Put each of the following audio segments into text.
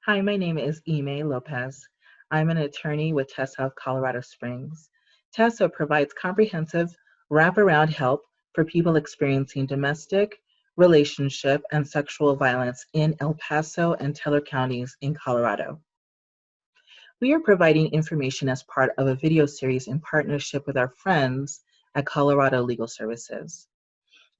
Hi, my name is Lopez. I'm an attorney with TESA of Colorado Springs. TESA provides comprehensive wraparound help for people experiencing domestic, relationship, and sexual violence in El Paso and Teller counties in Colorado. We are providing information as part of a video series in partnership with our friends at Colorado Legal Services.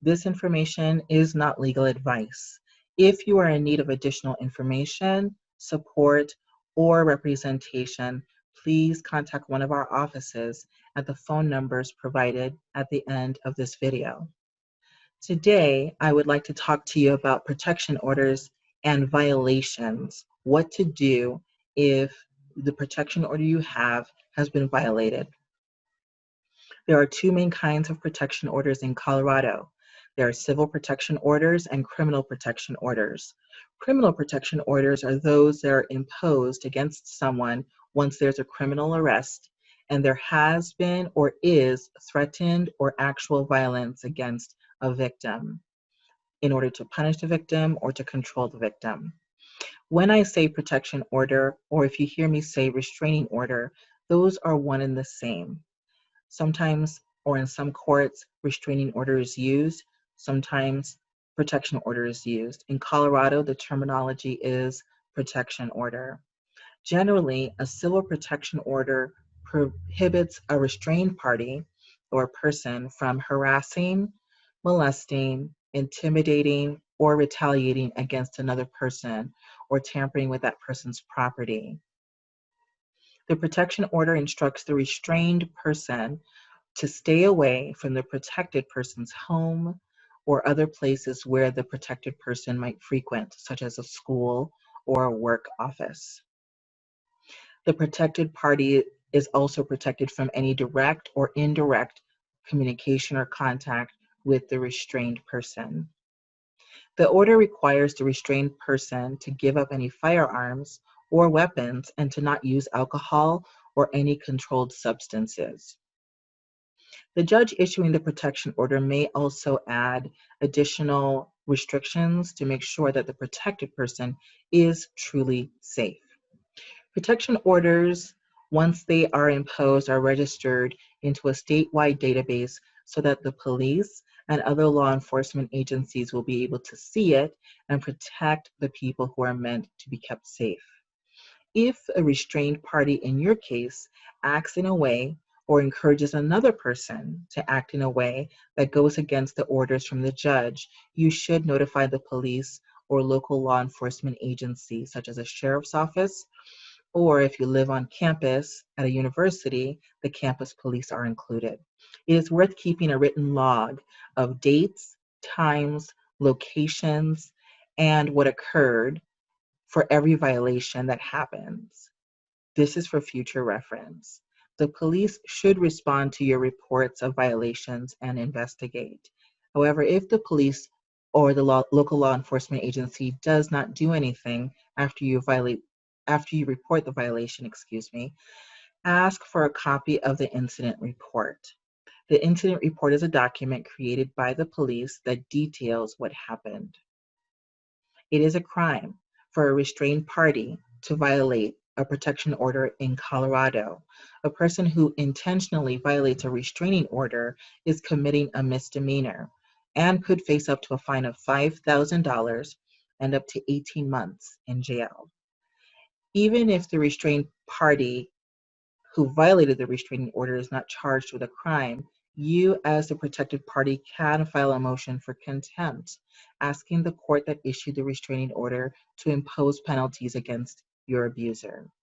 This information is not legal advice. If you are in need of additional information, support, or representation, please contact one of our offices at the phone numbers provided at the end of this video. Today, I would like to talk to you about protection orders and violations, what to do if the protection order you have has been violated. There are two main kinds of protection orders in Colorado. There are civil protection orders and criminal protection orders. Criminal protection orders are those that are imposed against someone once there's a criminal arrest and there has been or is threatened or actual violence against a victim in order to punish the victim or to control the victim. When I say protection order, or if you hear me say restraining order, those are one and the same. Sometimes, or in some courts, restraining order is used. Sometimes protection order is used. In Colorado, the terminology is protection order. Generally, a civil protection order prohibits a restrained party or person from harassing, molesting, intimidating, or retaliating against another person or tampering with that person's property. The protection order instructs the restrained person to stay away from the protected person's home or other places where the protected person might frequent, such as a school or a work office. The protected party is also protected from any direct or indirect communication or contact with the restrained person. The order requires the restrained person to give up any firearms or weapons and to not use alcohol or any controlled substances. The judge issuing the protection order may also add additional restrictions to make sure that the protected person is truly safe. Protection orders, once they are imposed, are registered into a statewide database so that the police and other law enforcement agencies will be able to see it and protect the people who are meant to be kept safe. If a restrained party in your case acts in a way or encourages another person to act in a way that goes against the orders from the judge, you should notify the police or local law enforcement agency, such as a sheriff's office, or if you live on campus at a university, the campus police are included. It is worth keeping a written log of dates, times, locations, and what occurred for every violation that happens. This is for future reference. The police should respond to your reports of violations and investigate. However, if the police or the local law enforcement agency does not do anything after you report the violation, ask for a copy of the incident report. The incident report is a document created by the police that details what happened. It is a crime for a restrained party to violate a protection order in Colorado. A person who intentionally violates a restraining order is committing a misdemeanor and could face up to a fine of $5,000 and up to 18 months in jail. Even if the restrained party who violated the restraining order is not charged with a crime, you as the protected party can file a motion for contempt, asking the court that issued the restraining order to impose penalties against your abuser.